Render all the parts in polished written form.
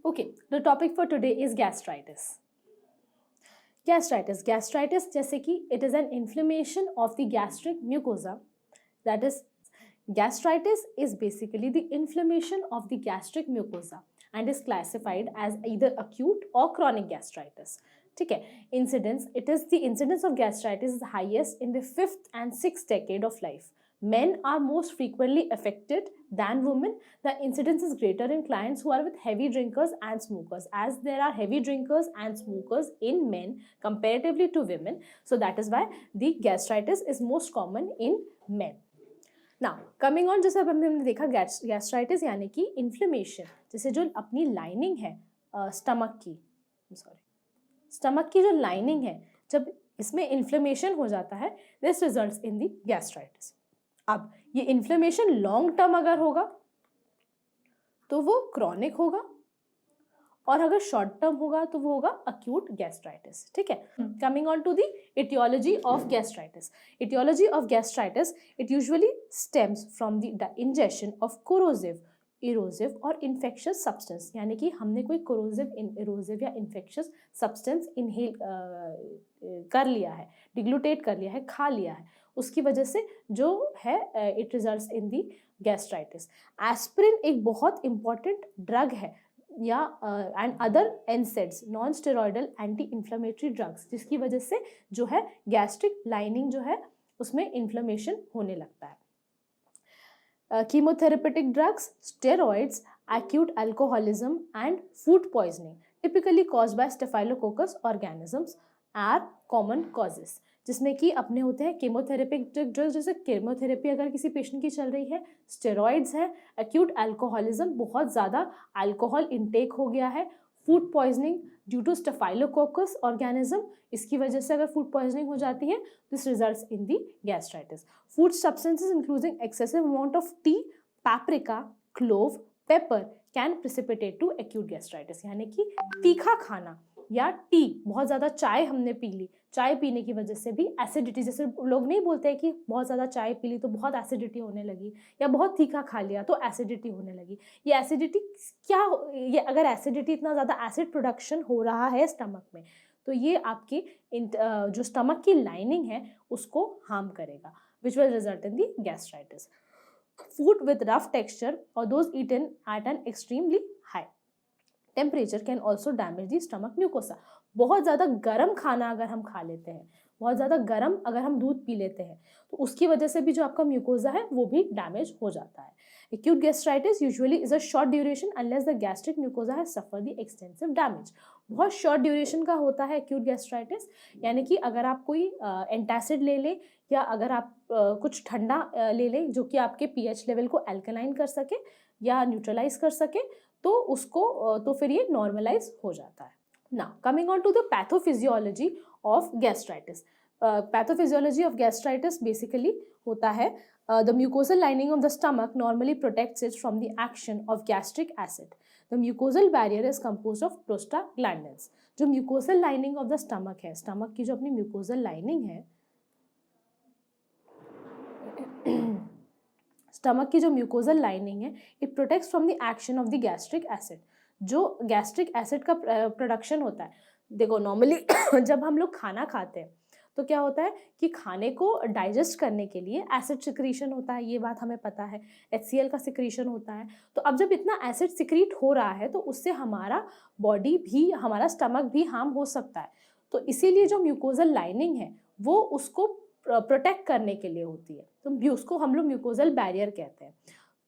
Okay, the topic for today is gastritis. Gastritis जैसे कि it is an inflammation of the gastric mucosa. That is, gastritis is basically the inflammation of the gastric mucosa and is classified as either acute or chronic gastritis. ठीक है, the incidence of gastritis is highest in the 5th and 6th decade of life. Men are most frequently affected than women. The incidence is greater in clients who are with heavy drinkers and smokers, as there are heavy drinkers and smokers in men comparatively to women. So that is why the gastritis is most common in men. Now coming on, जैसे अब हमने देखा gastritis यानी कि inflammation, जैसे जो अपनी lining है स्टमक की जो लाइनिंग है, जब इसमें इन्फ्लेमेशन हो जाता है, this results in the gastritis. अब ये इन्फ्लेमेशन लॉन्ग टर्म अगर होगा तो वो क्रॉनिक होगा, और अगर शॉर्ट टर्म होगा तो वो होगा अक्यूट गैस्ट्राइटिस. ठीक है, coming on to the etiology of gastritis. Etiology of gastritis, it usually stems from the ingestion of corrosive, erosive और infectious substance. यानी कि हमने कोई corrosive, erosive या infectious substance inhale कर लिया है, डिग्लूटेट कर लिया है, खा लिया है, उसकी वजह से जो है it results in the gastritis. Aspirin एक बहुत इंपॉर्टेंट ड्रग है, या and other NSAIDs, non steroidal anti inflammatory drugs, जिसकी वजह से जो है गैस्ट्रिक लाइनिंग जो है उसमें इन्फ्लेमेशन होने लगता है. Chemotherapeutic drugs, steroids, acute alcoholism and food poisoning typically caused by staphylococcus organisms are common causes, जिसमें कि अपने होते हैं कीमोथेरेपिक ड्रग्स, जैसे कीमोथेरेपी अगर किसी पेशेंट की चल रही है, स्टेरॉइड्स है, एक्यूट अल्कोहलिज्म, बहुत ज़्यादा अल्कोहल इनटेक हो गया है, food poisoning due to staphylococcus organism, इसकी वजह से अगर फूड पॉइजनिंग हो जाती है, this results in the gastritis. Food substances including excessive amount of tea, paprika, clove, pepper can precipitate to acute gastritis. यानी कि तीखा खाना या टी, बहुत ज़्यादा चाय हमने पी ली, चाय पीने की वजह से भी एसिडिटी, जैसे लोग नहीं बोलते हैं कि बहुत ज़्यादा चाय पी ली तो बहुत एसिडिटी होने लगी, या बहुत तीखा खा लिया तो एसिडिटी होने लगी. ये एसिडिटी क्या, ये अगर एसिडिटी, इतना ज़्यादा एसिड प्रोडक्शन हो रहा है स्टमक में, तो ये आपकी जो स्टमक की लाइनिंग है उसको हार्म करेगा, which will result in the gastritis. Food with rough texture or those eaten at an extremely high temperature can also damage the stomach mucosa. बहुत ज़्यादा गर्म खाना अगर हम खा लेते हैं, बहुत ज़्यादा गर्म अगर हम दूध पी लेते हैं, तो उसकी वजह से भी जो आपका म्यूकोसा है वो भी डैमेज हो जाता है. Acute gastritis usually is a short duration unless the gastric mucosa has suffered the extensive damage. बहुत शॉर्ट ड्यूरेशन का होता है एक्यूट गैस्ट्राइटिस, यानी कि अगर आप कोई एंटासिड ले लें, या अगर आप कुछ ठंडा ले लें जो कि आपके पीएच लेवल को अल्कलाइन कर सके या न्यूट्रलाइज कर सके, तो उसको तो फिर ये नॉर्मलाइज हो जाता है. Now coming on to the pathophysiology of gastritis. Pathophysiology of gastritis basically होता है the mucosal lining of the stomach normally protects it from the action of gastric acid. The mucosal barrier is composed of prostaglandins. जो mucosal lining of the stomach है, stomach की जो अपनी mucosal lining है, stomach की जो mucosal lining है, it protects from the action of the gastric acid. जो गैस्ट्रिक एसिड का प्रोडक्शन होता है, देखो नॉर्मली जब हम लोग खाना खाते हैं तो क्या होता है कि खाने को डाइजेस्ट करने के लिए एसिड सिक्रीशन होता है, ये बात हमें पता है, HCl का सिक्रीशन होता है. तो अब जब इतना एसिड सिक्रीट हो रहा है तो उससे हमारा बॉडी भी, हमारा स्टमक भी हार्म हो सकता है. तो इसीलिए जो म्यूकोजल लाइनिंग है वो उसको प्रोटेक्ट करने के लिए होती है, तो उसको हम लोग म्यूकोजल बैरियर कहते हैं.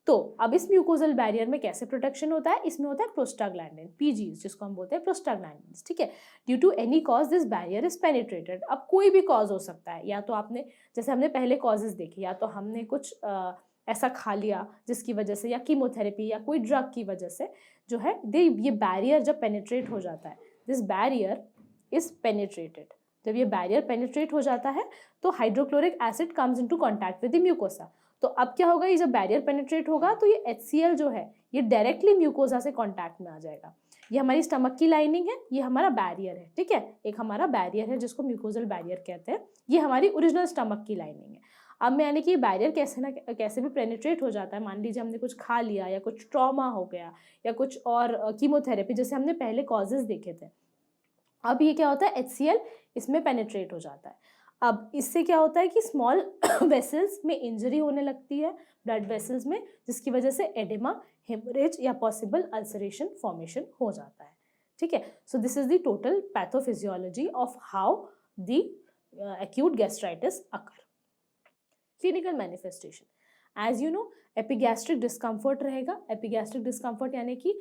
तो अब इस म्यूकोजल बैरियर में कैसे प्रोटेक्शन होता है, इसमें होता है प्रोस्टाग्लैंडिन, पीजीज जिसको हम बोलते हैं प्रोस्टाग्लैंडिन. ठीक है, due to any cause this barrier is penetrated. अब कोई भी कॉज हो सकता है, या तो आपने, जैसे हमने पहले कॉजेज देखे, या तो हमने कुछ ऐसा खा लिया जिसकी वजह से, या कीमोथेरेपी या कोई ड्रग की वजह से जो है ये बैरियर जब पेनिट्रेट हो जाता है, दिस बैरियर इज पेनिट्रेटेड. जब ये बैरियर पेनिट्रेट हो जाता है तो hydrochloric acid comes into contact with the mucosa. तो अब क्या होगा, ये जब बैरियर पेनिट्रेट होगा तो ये HCl जो है ये डायरेक्टली म्यूकोसा से कांटेक्ट में आ जाएगा. ये हमारी स्टमक की लाइनिंग है, ये हमारा बैरियर है. ठीक है, एक हमारा बैरियर है जिसको म्यूकोजल बैरियर कहते हैं, ये हमारी ओरिजिनल स्टमक की लाइनिंग है. अब मैं यानी कि बैरियर कैसे ना कैसे भी पेनिट्रेट हो जाता है। मान लीजिए हमने कुछ खा लिया या कुछ ट्रॉमा हो गया या कुछ और कीमोथेरेपी जैसे हमने पहले कॉजेज़ देखे थे। अब ये क्या होता है, HCl इसमें पेनिट्रेट हो जाता है। अब इससे क्या होता है कि स्मॉल वेसल्स में इंजरी होने लगती है, ब्लड वेसल्स में, जिसकी वजह से एडिमा, हेमरेज या पॉसिबल अल्सरेशन फॉर्मेशन हो जाता है। ठीक है, so this is the total pathophysiology of how the acute gastritis occur. Clinical manifestation, as you know, epigastric discomfort रहेगा। एपिगैस्ट्रिक डिस्कम्फर्ट यानी कि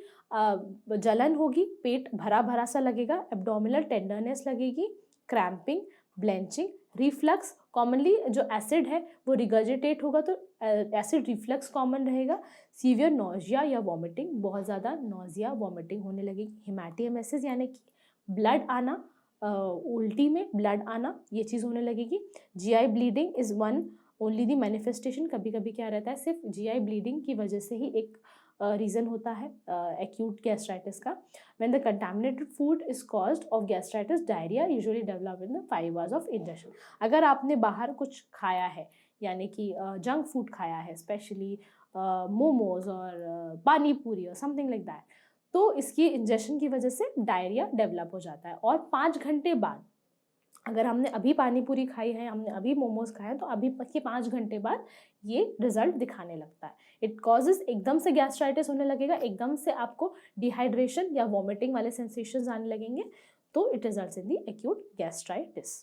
जलन होगी, पेट भरा भरा सा लगेगा, एब्डोमिनल टेंडरनेस लगेगी, क्रैम्पिंग, ब्लेंचिंग, रिफ्लक्स, कॉमनली जो एसिड है वो रिगर्जिटेट होगा तो एसिड रिफ्लक्स कॉमन रहेगा, सीवियर नोजिया या वॉमिटिंग, बहुत ज़्यादा नोजिया वॉमिटिंग होने लगेगी, हिमैटियमेसिस यानी कि ब्लड आना, उल्टी में ब्लड आना, ये चीज़ होने लगेगी। GI bleeding is one only the manifestation. कभी कभी क्या रहता है, सिर्फ जीआई ब्लीडिंग की वजह से ही एक रीज़न होता है एक्यूट गैस्ट्राइटिस का। When the contaminated food is caused of gastritis, diarrhoea usually develop in the 5 hours of injection. अगर आपने बाहर कुछ खाया है, यानी कि जंक फूड खाया है, स्पेशली मोमोज और पानी पूरी और समथिंग लाइक दैट, तो इसकी इंजेक्शन की वजह से डायरिया डेवलप हो जाता है। और 5 घंटे बाद, अगर हमने अभी पानी पूरी खाई है, हमने अभी मोमोज खाए हैं, तो अभी के 5 घंटे बाद ये रिजल्ट दिखाने लगता है। इट कॉजेज, एकदम से गैस्ट्राइटिस होने लगेगा, एकदम से आपको डिहाइड्रेशन या वॉमिटिंग वाले सेंसेशंस आने लगेंगे, तो it results in the acute gastritis.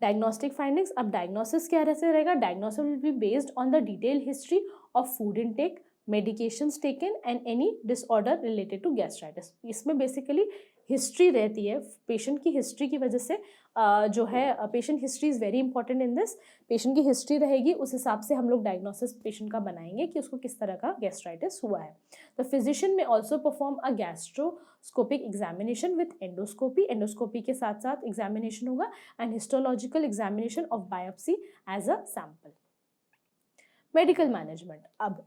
Diagnostic findings, अब डायग्नोसिस क्या रहते रहेगा, diagnosis will be based on the detail history of food intake, medications taken and any disorder related to gastritis। इसमें बेसिकली हिस्ट्री रहती है, पेशेंट की history की वजह से जो है, patient history is very important in this. Patient की हिस्ट्री रहेगी, उस हिसाब से हम लोग डायग्नोसिस पेशेंट का बनाएंगे कि उसको किस तरह का गैस्ट्राइटिस हुआ है। The physician may also perform a gastroscopic examination with endoscopy, endoscopy के साथ साथ एग्जामिनेशन होगा, and histological examination of biopsy as a sample. Medical management, अब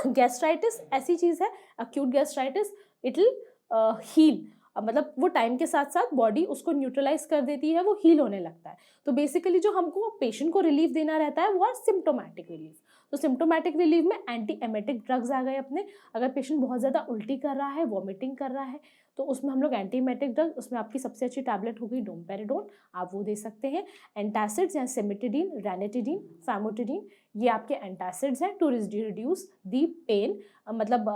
गैस्ट्राइटिस ऐसी चीज़ है, acute gastritis, it will heal, मतलब वो टाइम के साथ साथ बॉडी उसको न्यूट्रलाइज कर देती है, वो हील होने लगता है। तो बेसिकली जो हमको पेशेंट को रिलीफ देना रहता है वो है सिम्टोमेटिक रिलीफ। तो सिम्टोमेटिक रिलीफ में एंटी एमेटिक ड्रग्स आ गए अपने। अगर पेशेंट बहुत ज़्यादा उल्टी कर रहा है, वॉमिटिंग कर रहा है, तो उसमें हम लोग एंटी एमेटिक ड्रग, उसमें आपकी सबसे अच्छी टैबलेट होगी डोमपेरिडोन, आप वो दे सकते हैं। एंटासिड्स या सिमिटिडीन, रैनिटिडीन, फैमोटिडीन, ये आपके एंटासिड्स हैं टू रिड्यूस दी पेन, मतलब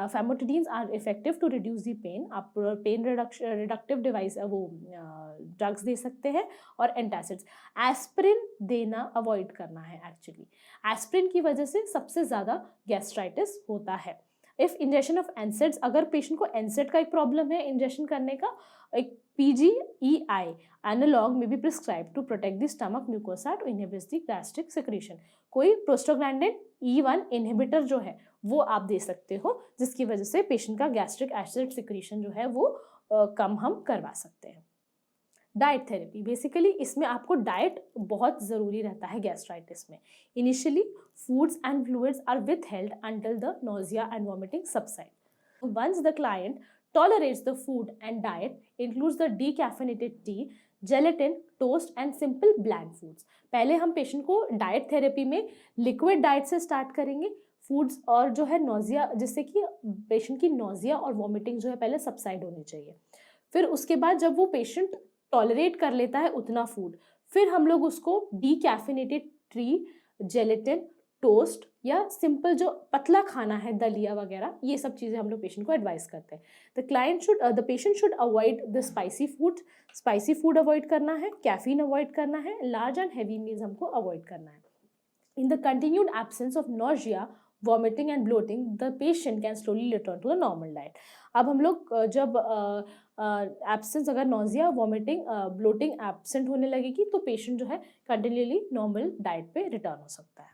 famotidines are effective to reduce the pain. आप पेन रिडक्टिव डिवाइस वो ड्रग्स दे सकते हैं। और एंटासिड्स, एस्पिरिन देना अवॉइड करना है। एक्चुअली एस्पिरिन की वजह से सबसे ज़्यादा गैस्ट्राइटिस होता है। इफ इंजेक्शन ऑफ एनसेड्स, अगर पेशेंट को एनसेड का एक प्रॉब्लम है इंजेक्शन करने का, एक PGEI analogue may be prescribe to protect the stomach mucosa to inhibit the gastric secretion. कोई प्रोस्टाग्लैंडिन E1 इनहिबिटर जो है वो आप दे सकते हो, जिसकी वजह से पेशेंट का गैस्ट्रिक एसिड सिक्रीशन जो है वो कम हम करवा सकते हैं। डाइट थेरेपी, बेसिकली इसमें आपको डाइट बहुत ज़रूरी रहता है गैस्ट्राइटिस में। Initially foods and fluids are withheld until the nausea and vomiting subside. Once the client tolerates the food and diet includes the decaffeinated tea, gelatin, toast and simple bland foods. पहले हम patient को diet therapy में liquid diet से start करेंगे, foods और जो है nausea, जिससे कि पेशेंट की नोजिया और वॉमिटिंग जो है पहले सबसाइड होनी चाहिए। फिर उसके बाद जब वो पेशेंट टॉलरेट कर लेता है उतना फूड, फिर हम लोग उसको डीकैफिनेटेड टी, जेलेटिन, टोस्ट या सिंपल जो पतला खाना है, दलिया वगैरह, ये सब चीज़ें हम लोग पेशेंट को एडवाइस करते हैं। The patient should avoid the spicy food avoid करना है, कैफीन अवॉइड करना है, लार्ज एंड हैवी मील्स हमको अवॉइड करना है। In the continued absence of nausea, vomiting and bloating, the patient can slowly return to the normal diet. अब हम लोग जब एब्सेंस, अगर नोजिया, वॉमिटिंग, ब्लोटिंग एब्सेंट होने लगेगी तो पेशेंट जो है कंटिन्यूली नॉर्मल डाइट पे रिटर्न हो सकता है।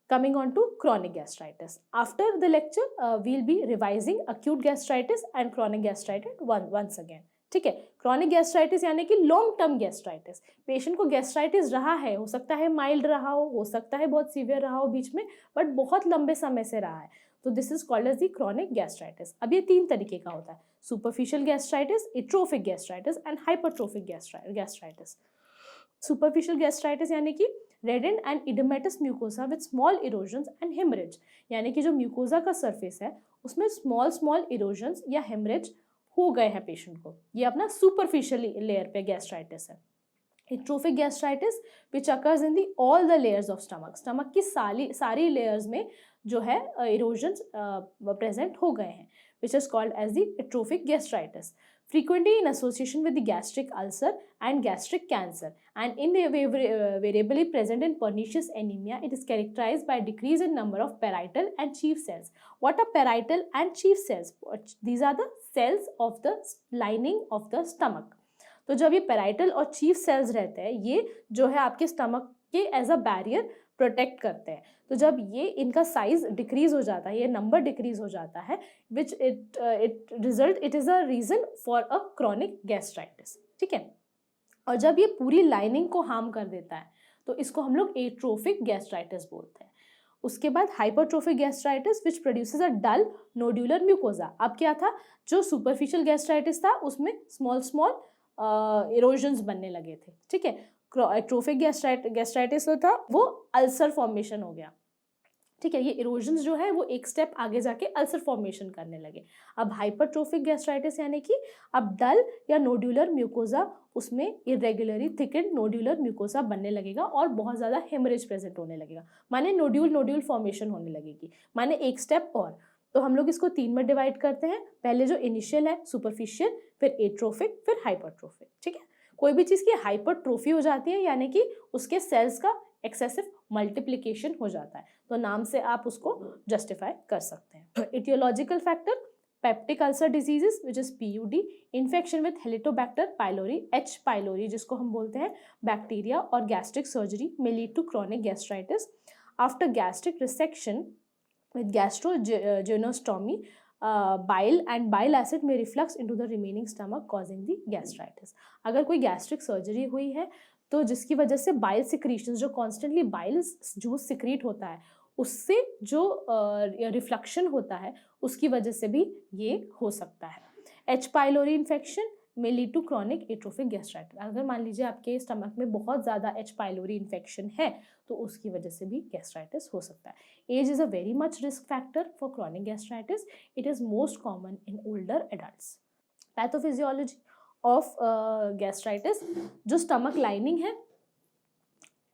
Coming on to chronic gastritis. After the lecture, we'll be revising acute gastritis and chronic gastritis once again. ठीक है, क्रॉनिक गैस्ट्राइटिस यानी कि लॉन्ग टर्म गैस्ट्राइटिस। पेशेंट को गैस्ट्राइटिस रहा है, हो सकता है माइल्ड रहा हो सकता है बहुत सीवियर रहा हो बीच में, बट बहुत लंबे समय से रहा है, तो this is called as the chronic gastritis. अब ये 3 तरीके का होता है, superficial gastritis, atrophic gastritis and hypertrophic gastritis. Superficial gastritis यानी कि reddened and oedematous mucosa with small erosions and haemorrhage, यानी कि जो म्यूकोसा का सरफेस है उसमें स्मॉल इरोजन्स या हेमरेज हो गए हैं पेशेंट को, ये अपना सुपरफिशियल लेयर पे गैस्ट्राइटिस है। Atrophic gastritis which occurs in the all the layers of stomach की सारी लेयर्स में जो है इरोजन्स प्रेजेंट हो गए हैं, which is called as the atrophic gastritis, frequently in association with the gastric ulcer and gastric cancer, and invariably present in pernicious anemia. It is characterized by a decrease in number of parietal and chief cells. What are parietal and chief cells? These are the cells of the lining of the stomach. तो जब ये parietal और chief cells रहते हैं, ये जो है आपके स्टमक के एज अ बैरियर प्रोटेक्ट करते हैं। तो जब ये इनका साइज डिक्रीज हो जाता है, ये नंबर डिक्रीज हो जाता है, which it is a reason for a chronic gastritis, ठीक है। और जब ये पूरी लाइनिंग को हार्म कर देता है तो इसको हम लोग एट्रोफिक गैस्ट्राइटिस बोलते हैं। उसके बाद hypertrophic gastritis which produces a dull nodular mucosa. अब क्या था, जो सुपरफिशियल गैस्ट्राइटिस था उसमें स्मॉल इरोजन्स बनने लगे थे, ठीक है। एट्रोफिक गैस्ट्राइटिस जो था वो अल्सर फॉर्मेशन हो गया, ठीक है। ये इरोजन्स जो है वो एक स्टेप आगे जाके अल्सर फॉर्मेशन करने लगे। अब हाइपरट्रोफिक गैस्ट्राइटिस यानी कि अब डल या नोड्यूलर म्यूकोजा, उसमें इरेगुलरली थिकन्ड नोड्यूलर म्यूकोजा बनने लगेगा और बहुत ज़्यादा हेमरेज प्रेजेंट होने लगेगा, माने नोड्यूल फॉर्मेशन होने लगेगी, माने एक स्टेप और। तो हम लोग इसको 3 में डिवाइड करते हैं, पहले जो इनिशियल है सुपरफिशियल, फिर एट्रोफिक, फिर हाइपरट्रोफिक, ठीक है। कोई भी चीज़ की हाइपरट्रोफी हो जाती है यानी कि उसके सेल्स का एक्सेसिव मल्टीप्लिकेशन हो जाता है, तो नाम से आप उसको जस्टिफाई कर सकते हैं। Aetiological factor, peptic ulcer diseases which is PUD, infection with helicobacter pylori, H pylori जिसको हम बोलते हैं, बैक्टीरिया और गैस्ट्रिक सर्जरी में lead to chronic gastritis. After gastric resection with gastrogenostomy, bile and bile acid may reflux into the remaining stomach causing the gastritis. अगर कोई gastric surgery हुई है तो जिसकी वजह से बाइल सिक्रीशन, जो कॉन्स्टेंटली बाइल जूस सिक्रीट होता है, उससे जो रिफ्लक्शन होता है उसकी वजह से भी ये हो सकता है। H pylori infection may lead to chronic atrophic gastritis. अगर मान लीजिए आपके स्टमक में बहुत ज़्यादा H पाइलोरी इन्फेक्शन है तो उसकी वजह से भी गैस्ट्राइटिस हो सकता है। Age is a very much risk factor for chronic gastritis. It is most common in older adults. Pathophysiology of gastritis, जो स्टमक लाइनिंग है,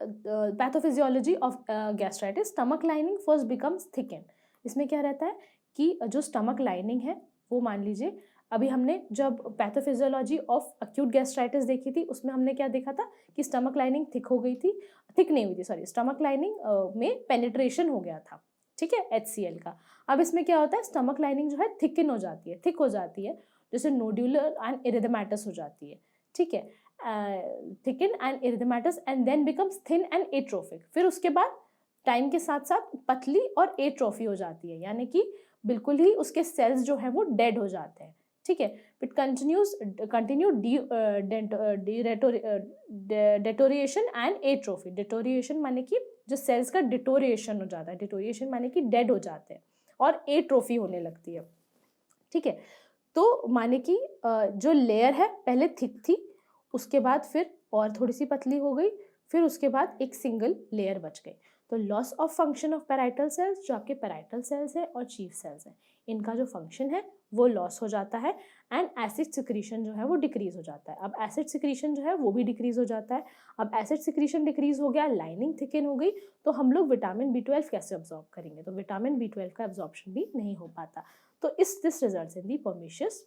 pathophysiology of gastritis, stomach lining first becomes thickened. इसमें क्या रहता है कि जो स्टमक लाइनिंग है वो, मान लीजिए अभी हमने जब पैथोफिजियोलॉजी ऑफ एक्यूट गैस्ट्राइटिस देखी थी उसमें हमने क्या देखा था कि स्टमक लाइनिंग थिक हो गई थी, थिक नहीं हुई थी, सॉरी, स्टमक लाइनिंग में पेनिट्रेशन हो गया था, ठीक है, HCl का। अब इसमें क्या होता है, स्टमक लाइनिंग जो है थिकन हो जाती है, थिक हो जाती है, जैसे नोड्यूलर एंड इरिथेमेटस हो जाती है, ठीक है, thicken and erythematous and then becomes thin and atrophic. फिर उसके बाद टाइम के साथ साथ पतली और एट्रोफी हो जाती है, यानी कि बिल्कुल ही उसके सेल्स जो है वो डेड हो जाते हैं, ठीक है। It continue deterioration and atrophy. Deterioration माने कि जो सेल्स का डिटोरिएशन हो जाता है, डिटोरिएशन माने कि डेड हो जाते हैं, और एट्रोफी होने लगती है, ठीक है। तो माने कि जो लेयर है पहले थिक थी, उसके बाद फिर और थोड़ी सी पतली हो गई, फिर उसके बाद एक सिंगल लेयर बच गई। तो loss of function of parietal cells, जो आपके पैराइटल सेल्स है और चीफ सेल्स है, इनका जो फंक्शन है वो लॉस हो जाता है, एंड एसिड सिक्रीशन जो है वो डिक्रीज हो जाता है। अब एसिड सिक्रीशन जो है वो भी डिक्रीज हो जाता है। अब एसिड सिक्रीशन डिक्रीज हो गया, लाइनिंग थिकन हो गई, तो हम लोग विटामिन B12 कैसे अब्जॉर्ब करेंगे, तो विटामिन B12 का अब्जॉर्प्शन भी नहीं हो पाता। तो this results in the pernicious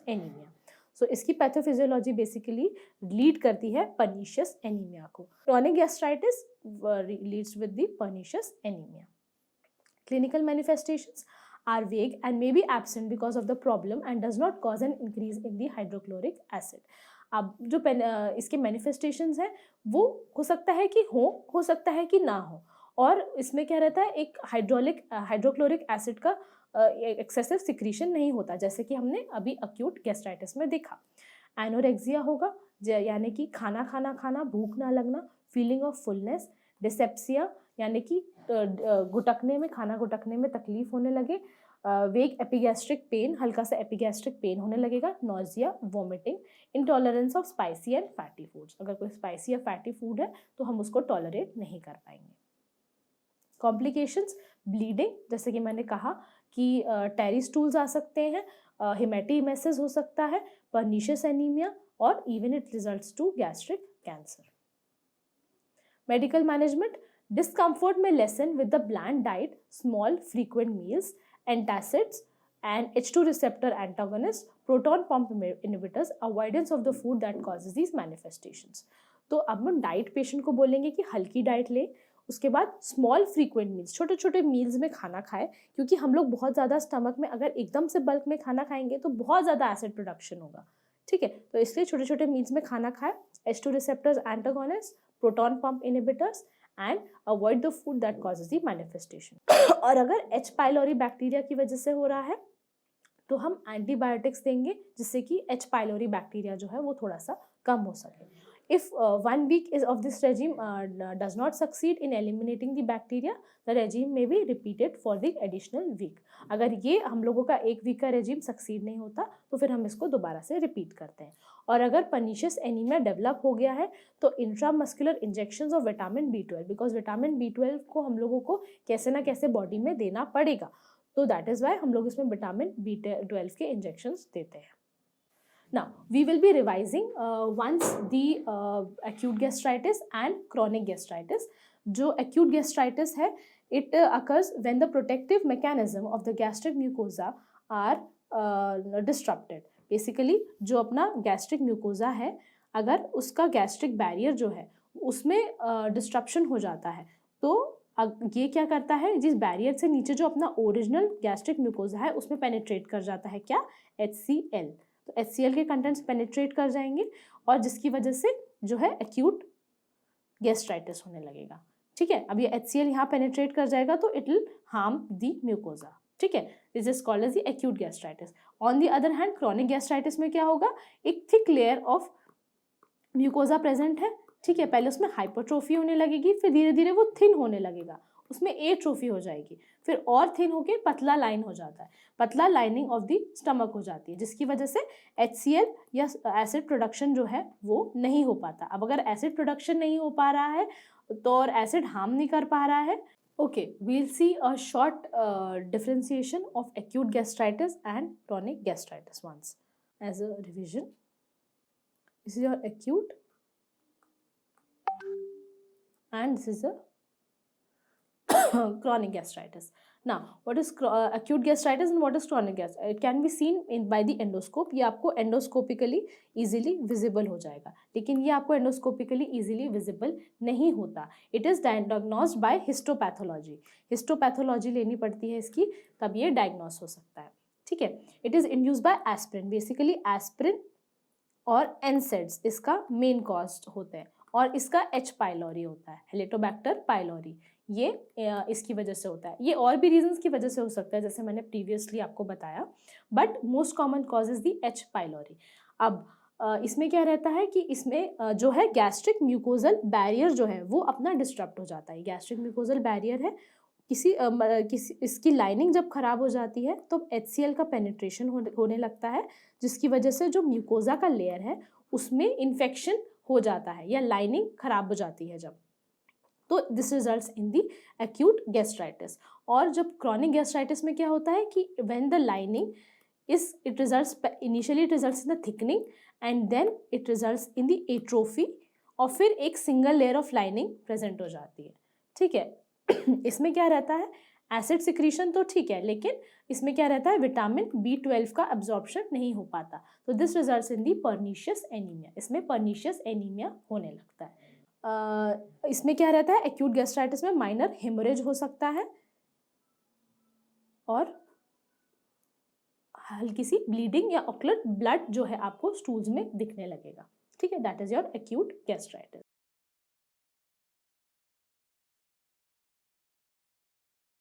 anaemia. So इसकी पैथोफिजियोलॉजी बेसिकली लीड करती है पर्निशियस एनीमिया को। Chronic gastritis leads with the pernicious anaemia. Clinical manifestations are vague and may be absent because of the problem and does not cause an increase in the hydrochloric acid. अब जो इसके manifestations हैं वो हो सकता है कि हो सकता है कि ना हो, और इसमें क्या रहता है, एक हाइड्रोक्लोरिक एसिड का एक्सेसिव सिक्रीशन नहीं होता, जैसे कि हमने अभी अक्यूट गैस्ट्राइटिस में देखा। एनोरेक्सिया होगा, यानी कि खाना खाना, भूख ना लगना, फीलिंग ऑफ फुलनेस। डिसेप्सिया यानी कि घुटकने में, खाना घुटकने में तकलीफ होने लगे, वेग एपिगैस्ट्रिक पेन, हल्का सा एपिगैस्ट्रिक पेन होने लगेगा, nausea, vomiting, intolerance of spicy and fatty foods, अगर कोई स्पाइसी या फैटी फूड है तो हम उसको टॉलरेट नहीं कर पाएंगे। कॉम्प्लिकेशंस, ब्लीडिंग, जैसे कि मैंने कहा कि टेरी स्टूल्स आ सकते हैं, हेमेटीमेसिस हो सकता है, पर्निशियस एनीमिया, और even it results to gastric cancer. Medical management, discomfort may lessen with the bland diet, small frequent meals, antacids and H2 receptor antagonists, proton pump inhibitors, avoidance of the food that causes these manifestations। तो अब हम diet patient को बोलेंगे कि हल्की diet ले, उसके बाद स्मॉल फ्रीक्वेंट मील्स, छोटे छोटे मील्स में खाना खाए, क्योंकि हम लोग बहुत ज़्यादा स्टमक में अगर एकदम से बल्क में खाना खाएंगे तो बहुत ज़्यादा एसिड प्रोडक्शन होगा, ठीक है, तो इसलिए छोटे छोटे मील्स में खाना खाए, H2 receptors antagonists, proton pump inhibitors and avoid the food that causes the manifestation। और अगर H pylori बैक्टीरिया की वजह से हो रहा है तो हम एंटीबायोटिक्स देंगे जिससे कि H pylori बैक्टीरिया जो है वो थोड़ा सा कम हो सके। If 1 week of this regime does not succeed in eliminating the bacteria, the regime may be repeated for the additional week। अगर ये हम लोगों का 1 वीक का regime सक्सीड नहीं होता तो फिर हम इसको दोबारा से रिपीट करते हैं। और अगर पर्निशियस एनीमिया डेवलप हो गया है तो intramuscular injections of vitamin B12, because vitamin B12 को हम लोगों को कैसे ना कैसे बॉडी में देना पड़ेगा, तो दैट इज़ वाई हम लोग इसमें विटामिन B12 के इंजेक्शंस देते हैं। Now, we will be revising once the acute gastritis and chronic gastritis. जो acute gastritis है, it occurs when the protective mechanism of the gastric mucosa are disrupted. Basically, जो अपना gastric mucosa है, अगर उसका gastric barrier जो है, उसमें disruption हो जाता है, तो ये क्या करता है, जिस बैरियर से नीचे जो अपना ओरिजिनल गैस्ट्रिक म्यूकोजा है उसमें पेनिट्रेट कर जाता है क्या, HCl। तो HCl के कंटेंट्स पेनिट्रेट कर जाएंगे और जिसकी वजह से जो है एक्यूट गैस्ट्राइटिस होने लगेगा, ठीक है। अब ये HCl यहाँ पेनिट्रेट कर जाएगा तो it will harm the mucosa, ठीक है, this is called as the acute gastritis. On the other hand chronic gastritis में क्या होगा, एक thick layer of mucosa present है, ठीक है, पहले उसमें हाइपरट्रोफी होने लगेगी, फिर धीरे धीरे वो थिन होने लगेगा, उसमें एट्रोफी हो जाएगी, फिर और थिन होके पतला लाइन हो जाता है, पतला लाइनिंग ऑफ द स्टमक हो जाती है, जिसकी वजह से HCl या एसिड प्रोडक्शन जो है वो नहीं हो पाता। अब अगर एसिड प्रोडक्शन नहीं हो पा रहा है तो और एसिड हार्म नहीं कर पा रहा है, okay, we'll see a short differentiation of acute gastritis and chronic gastritis once as a revision. This is your acute and this is a chronic gastritis. Now, what is acute gastritis and what is chronic gastritis? It can be seen by the endoscope. ये आपको endoscopically easily visible हो जाएगा, लेकिन ये आपको endoscopically easily visible नहीं होता। It is diagnosed by histopathology. histopathology लेनी पड़ती है इसकी, तब ये diagnose हो सकता है, ठीक है। It is induced by aspirin. Basically aspirin और NSAIDs इसका मेन कॉज होते हैं, और इसका H पाइलोरी होता है, हेलिटोबैक्टर पाइलोरी, ये इसकी वजह से होता है। ये और भी रीजंस की वजह से हो सकता है जैसे मैंने प्रीवियसली आपको बताया, but most common cause is the H pylori. अब इसमें क्या रहता है कि इसमें जो है गैस्ट्रिक म्यूकोजल बैरियर जो है वो अपना डिस्टर्ब हो जाता है। गैस्ट्रिक म्यूकोजल बैरियर है, किसी इसकी लाइनिंग जब खराब हो जाती है तो HCl का पेनिट्रेशन होने लगता है, जिसकी वजह से जो म्यूकोजा का लेयर है उसमें इन्फेक्शन हो जाता है या लाइनिंग खराब हो जाती है जब, तो this results in the acute gastritis. और जब क्रॉनिक गैस्ट्राइटिस में क्या होता है कि when the lining it results initially it results in the thickening and then it results in the atrophy, और फिर एक single layer of lining present हो जाती है, ठीक है। इसमें क्या रहता है, एसिड सिक्रीशन तो ठीक है, लेकिन इसमें क्या रहता है, विटामिन B12 का एब्जॉर्प्शन नहीं हो पाता, तो this results in the pernicious anaemia. इसमें पर्निशियस एनीमिया होने लगता है। इसमें क्या रहता है, एक्यूट गैस्ट्राइटिस में माइनर हेमोरेज हो सकता है और हल्की सी ब्लीडिंग या ऑक्लर ब्लड जो है आपको स्टूल्स में दिखने लगेगा, ठीक है, that is your acute gastritis.